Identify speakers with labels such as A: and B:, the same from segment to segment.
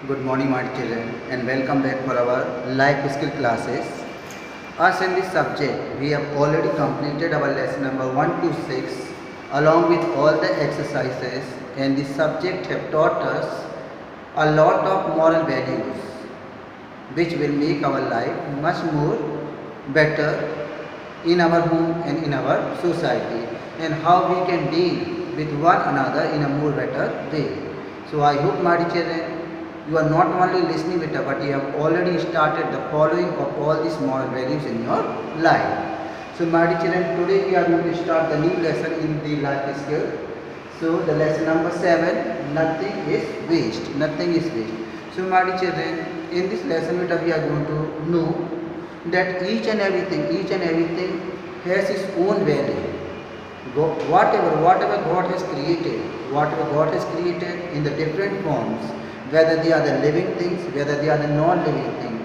A: Good morning, my children, and welcome back for our life skill classes. Us in this subject, we have already completed our lesson number 1 to 6 along with all the exercises, and this subject have taught us a lot of moral values which will make our life much more better in our home and in our society, and how we can deal with one another in a more better way. So I hope, my dear children, you are not only listening with but you have already started the following of all these moral values in your life. So my dear children, today we are going to start the new lesson in the life skill. So the lesson number 7, nothing is waste. Nothing is waste. So my dear children, in this lesson we are going to know that each and everything has its own value. Whatever God has created in the different forms, whether they are the living things, whether they are the non-living things,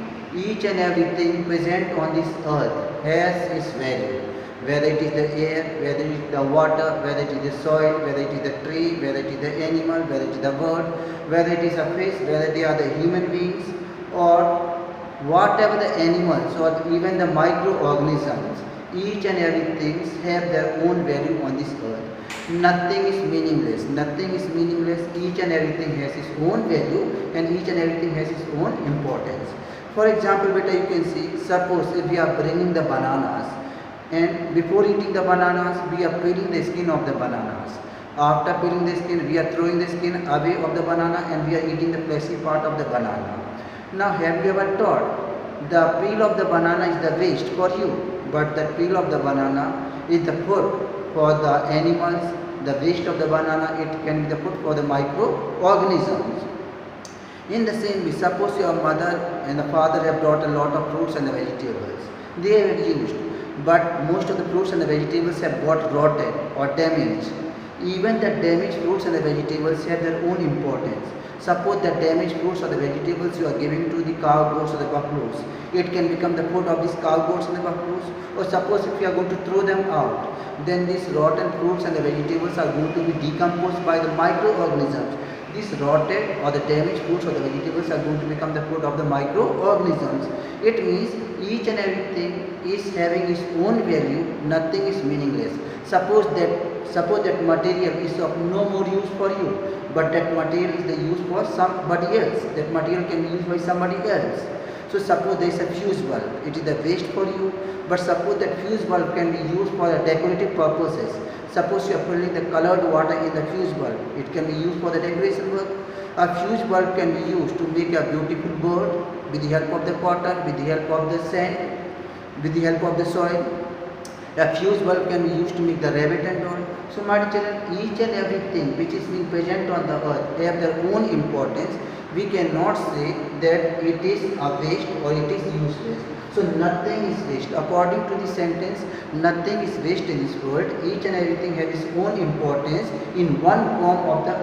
A: each and everything present on this earth has its value. Whether it is the air, whether it is the water, whether it is the soil, whether it is the tree, whether it is the animal, whether it is the bird, whether it is a fish, whether they are the human beings, or whatever the animals or even the microorganisms, each and everything have their own value on this earth. Nothing is meaningless. Each and everything has its own value, and each and everything has its own importance. For example, beta, you can see, suppose if we are bringing the bananas, and before eating the bananas, we are peeling the skin of the bananas. After peeling the skin, we are throwing the skin away of the banana, and we are eating the fleshy part of the banana. Now, have you ever thought the peel of the banana is the waste for you, but the peel of the banana is the food for the animals? The waste of the banana, it can be the food for the microorganisms. In the same way, suppose your mother and the father have brought a lot of fruits and the vegetables. They have used, but most of the fruits and the vegetables have got rotten or damaged. Even the damaged fruits and the vegetables have their own importance. Suppose the damaged fruits or the vegetables you are giving to the cow, goats or the buffaloes, it can become the food of these cow, goats and the buffaloes. Or suppose if you are going to throw them out, then these rotten fruits and the vegetables are going to be decomposed by the microorganisms. These rotted or the damaged fruits or the vegetables are going to become the food of the microorganisms. It means each and everything is having its own value. Nothing is meaningless. Suppose that material is of no more use for you, but that material is the use for somebody else. That material can be used by somebody else. So suppose there is a fuse bulb, it is the waste for you, but suppose that fuse bulb can be used for the decorative purposes. Suppose you are putting the colored water in the fuse bulb, it can be used for the decoration work. A fuse bulb can be used to make a beautiful bird with the help of the cotton, with the help of the sand, with the help of the soil. A fuse bulb can be used to make the rabbit and all. So my children, each and everything which is being present on the earth have their own importance. We cannot say that it is a waste or it is useless. So nothing is waste. According to the sentence, nothing is waste in this world. Each and everything has its own importance in one form or the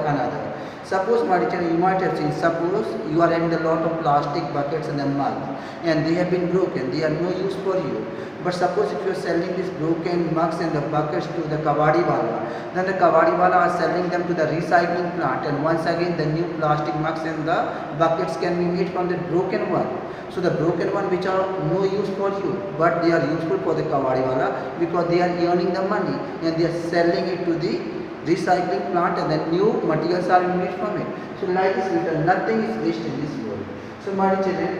A: another. Suppose, my teacher, you might have seen, suppose you are having a lot of plastic buckets in the mug and they have been broken, they are no use for you. But suppose if you are selling these broken mugs and the buckets to the kawadi wala, then the kawadi wala are selling them to the recycling plant, and once again the new plastic mugs and the buckets can be made from the broken one. So the broken one which are no use for you, but they are useful for the kawadi wala because they are earning the money and they are selling it to the recycling plant, and then new materials are made from it. So like this, nothing is waste in this world. So my children,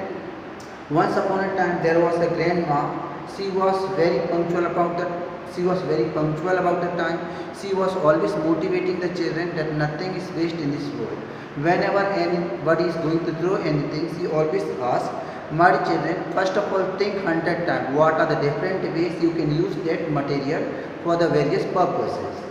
A: once upon a time there was a grandma. She was very punctual about that. She was very punctual about the time. She was always motivating the children that nothing is waste in this world. Whenever anybody is going to throw anything, she always asks, my children, first of all think 100 times what are the different ways you can use that material for the various purposes.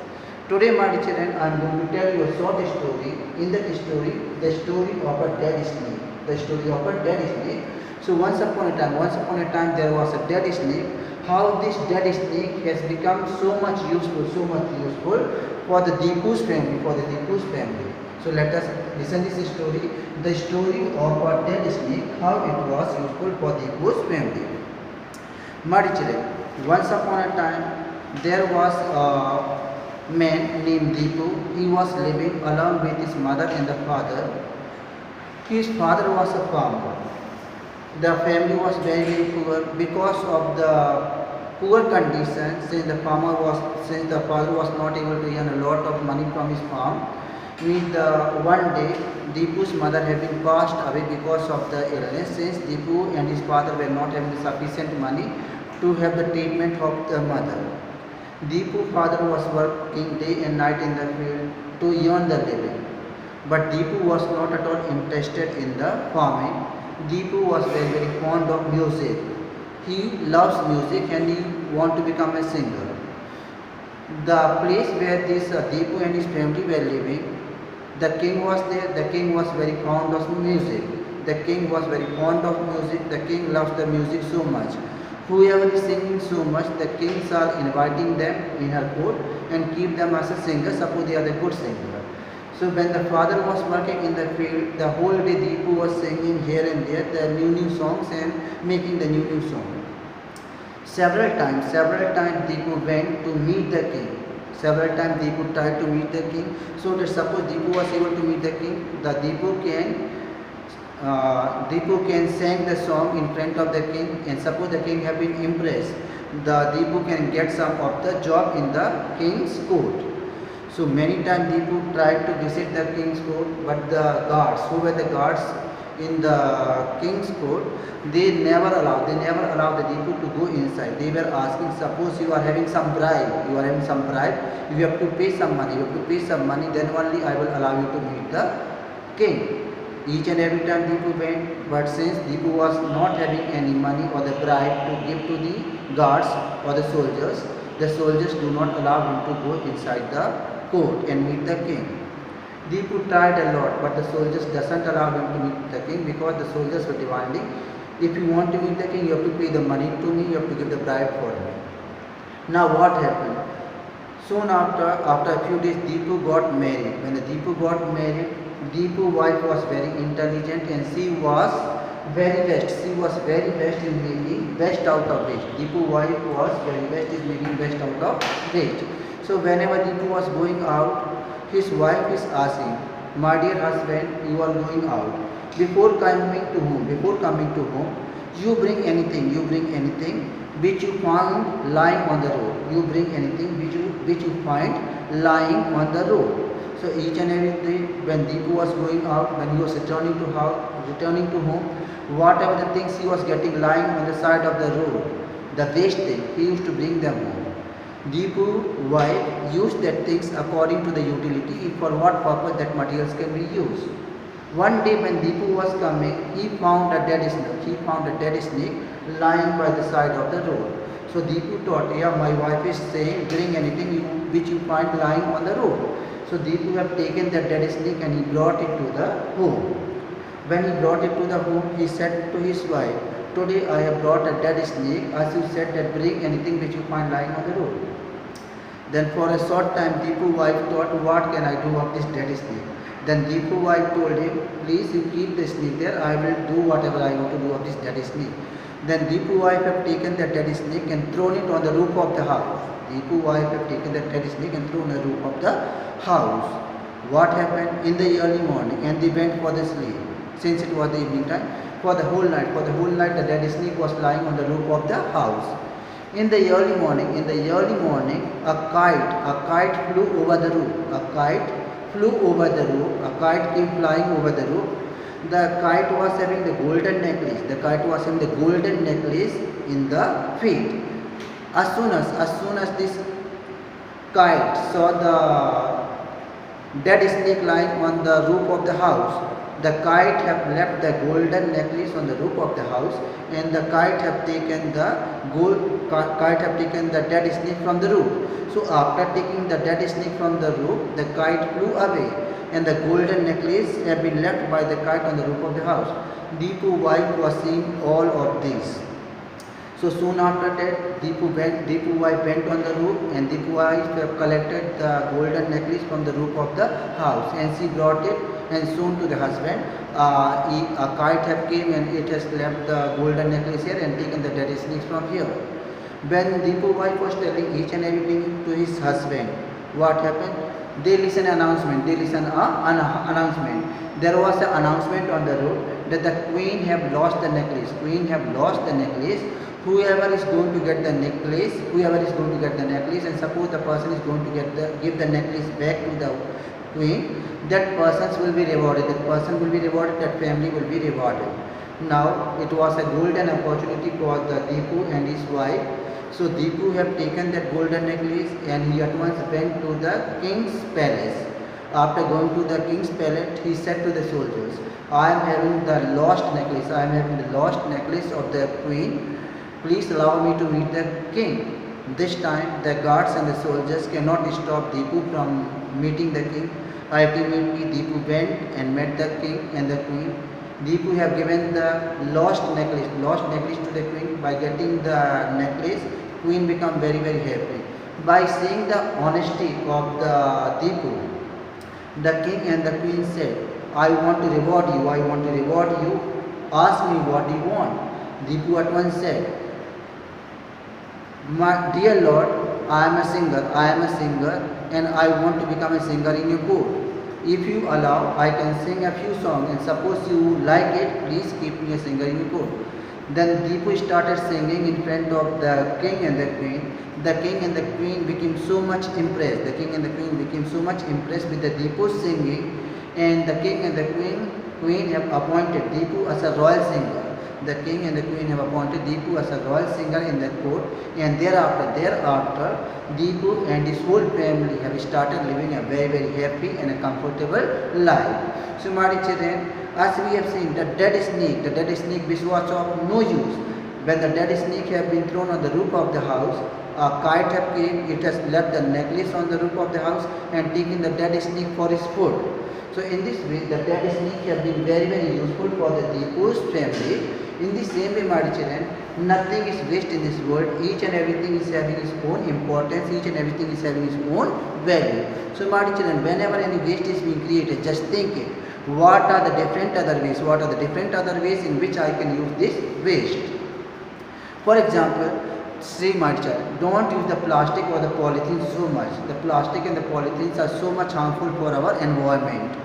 A: Today, my children, I am going to tell you a short story. In that story, the story of a dead snake. The story of a dead snake. So once upon a time, there was a dead snake. How this dead snake has become so much useful for the Deepu's family. So let us listen this story. The story of a dead snake, how it was useful for Deepu's family. My children, once upon a time, there was a man named Deepu. He was living along with his mother and the father. His father was a farmer. The family was very, very poor. Because of the poor condition, since the father was not able to earn a lot of money from his farm, one day Deepu's mother had been passed away because of the illness. Since Deepu and his father were not having sufficient money to have the treatment of the mother, Deepu's father was working day and night in the field to earn the living. But Deepu was not at all interested in the farming. Deepu was very, very fond of music. He loves music and he wanted to become a singer. The place where this Deepu and his family were living, the king was there. The king was very fond of music. The king was very fond of music. The king loves the music so much. Whoever is singing so much, the kings are inviting them in her court and keep them as a singer. Suppose they are the good singer. So when the father was working in the field, the whole day Deepu was singing here and there the new songs and making the new song. Several times Deepu went to meet the king. Several times Deepu tried to meet the king. So that suppose Deepu was able to meet the king, the Deepu can sing the song in front of the king, and suppose the king have been impressed, the Deepu can get some of the job in the king's court. So many times Deepu tried to visit the king's court, but the guards, who were the guards in the king's court, they never allowed the Deepu to go inside. They were asking, suppose you are having some bribe, you have to pay some money, then only I will allow you to meet the king. Each and every time Deepu went, but since Deepu was not having any money or the bribe to give to the guards or the soldiers do not allow him to go inside the court and meet the king. Deepu tried a lot, but the soldiers doesn't allow him to meet the king because the soldiers were demanding, if you want to meet the king, you have to pay the money to me, you have to give the bribe for me. Now what happened? Soon after a few days, Deepu got married. When the Deepu got married, Deepu's wife was very intelligent and she was very best. She was very best in making best out of waste. Deepu's wife was very best in making best out of waste. So whenever Deepu was going out, his wife is asking, my dear husband, you are going out. Before coming to home, you bring anything which you find lying on the road. You bring anything which you find lying on the road. So each and every day when Deepu was going out, when he was returning to home, whatever the things he was getting lying on the side of the road, the waste thing, he used to bring them home. Deepu's wife used that things according to the utility, for what purpose that materials can be used. One day when Deepu was coming, he found a dead snake lying by the side of the road. So Deepu thought, yeah, my wife is saying, bring anything which you find lying on the road. So Deepu had taken the dead snake and he brought it to the home. When he brought it to the home, he said to his wife, today I have brought a dead snake, as you said that bring anything which you find lying on the road. Then for a short time, Deepu's wife thought, what can I do of this dead snake? Then Deepu's wife told him, please you keep the snake there, I will do whatever I want to do of this dead snake. Then Deepu's wife had taken the dead snake and thrown it on the roof of the house. Deepu's wife had taken the dead snake and thrown the roof of the house. What happened? In the early morning, and they went for the sleep. Since it was the evening time, for the whole night, the dead snake was lying on the roof of the house. In the early morning, a kite flew over the roof. A kite came flying over the roof. The kite was having the golden necklace. In the feet. As soon as this kite saw the dead snake lying on the roof of the house, the kite have left the golden necklace on the roof of the house, and the kite have taken the dead snake from the roof. So after taking the dead snake from the roof, the kite flew away, and the golden necklace have been left by the kite on the roof of the house. Deepu's wife was seeing all of this. So soon after that, Deepu's wife went on the roof, and Deepu's wife collected the golden necklace from the roof of the house, and she brought it and shown to the husband. A kite have came and it has left the golden necklace here and taken the dead snakes from here. When Deepu's wife was telling each and everything to his husband, what happened? They listen an announcement. there was an announcement on the road that the queen have lost the necklace. Queen have lost the necklace. Whoever is going to get the necklace, and suppose the person is going to give the necklace back to the queen, that person will be rewarded. That family will be rewarded. Now it was a golden opportunity for the Deepu and his wife. So Deepu have taken that golden necklace and he at once went to the king's palace. After going to the king's palace, he said to the soldiers, I am having the lost necklace of the queen. Please allow me to meet the king. This time the guards and the soldiers cannot stop Deepu from meeting the king. Ultimately Deepu went and met the king and the queen. Deepu have given the lost necklace to the queen. By getting the necklace, queen become very happy. By seeing the honesty of the Deepu, the king and the queen said, I want to reward you. Ask me what you want. Deepu at once said, my dear lord, I am a singer and I want to become a singer in your court. If you allow, I can sing a few songs, and suppose you like it, please keep me a singer in your court. Then Deepu started singing in front of the king and the queen. The king and the queen became so much impressed. With the Deepu singing, and the king and the queen have appointed Deepu as a royal singer. The king and the queen have appointed Deepu as a royal singer in the court, and thereafter Deepu and his whole family have started living a very happy and a comfortable life. So my children, as we have seen, the dead snake which was of no use. When the dead snake have been thrown on the roof of the house, a kite have came, it has left the necklace on the roof of the house and taken the dead snake for his food. So in this way, the dead snake have been very useful for the Deepu's family. In the same way, my children, nothing is waste in this world. Each and everything is having its own importance. Each and everything is having its own value. So, my children, whenever any waste is being created, just think it. What are the different other ways in which I can use this waste? For example, say my child, don't use the plastic or the polythene so much. The plastic and the polythenes are so much harmful for our environment.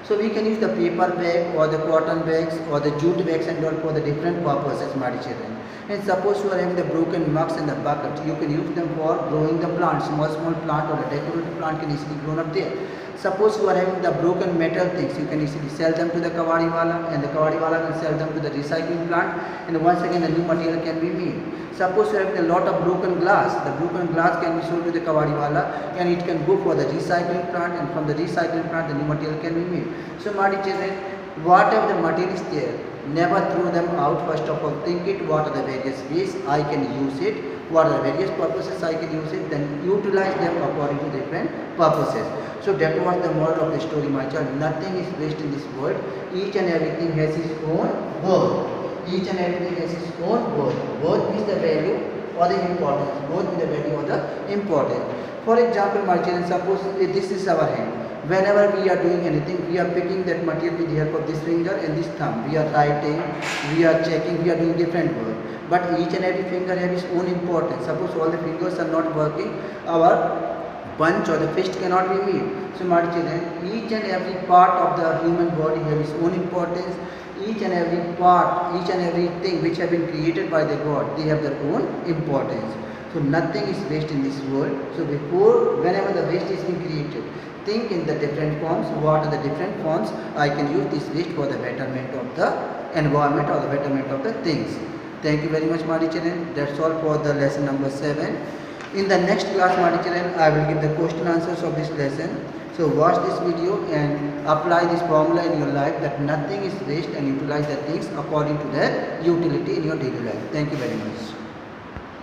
A: So we can use the paper bag or the cotton bags or the jute bags and all for the different purposes, my children. And suppose you are having the broken mugs in the bucket, you can use them for growing the plants. Small plant or a decorative plant can easily grow up there. Suppose you are having the broken metal things, you can easily sell them to the kawadi wala, and the kawadi wala can sell them to the recycling plant, and once again the new material can be made. Suppose you are having a lot of broken glass, the broken glass can be sold to the kawadi wala and it can go for the recycling plant, and from the recycling plant the new material can be made. So my children, whatever the material is there, never throw them out. First of all, think it, what are the various ways I can use it, what are the various purposes I can use it, then utilize them according to different purposes. So that was the moral of the story, my child. Nothing is waste in this world. Each and everything has its own worth. Worth means the value or the importance. For example, my children, suppose this is our hand. Whenever we are doing anything, we are picking that material with the help of this finger and this thumb. We are writing, we are checking, we are doing different work. But each and every finger has its own importance. Suppose all the fingers are not working, our punch or the fist cannot be made. So my children, each and every part of the human body has its own importance. Each and every part, each and everything which have been created by the God, they have their own importance. So nothing is waste in this world. So whenever the waste is being created, think in the different forms. What are the different forms I can use this waste for the betterment of the environment or the betterment of the things. Thank you very much, my children. That's all for the lesson number 7. In the next class, my children, I will give the question answers of this lesson. So watch this video and apply this formula in your life, that nothing is waste, and utilize the things according to their utility in your daily life. Thank you very much.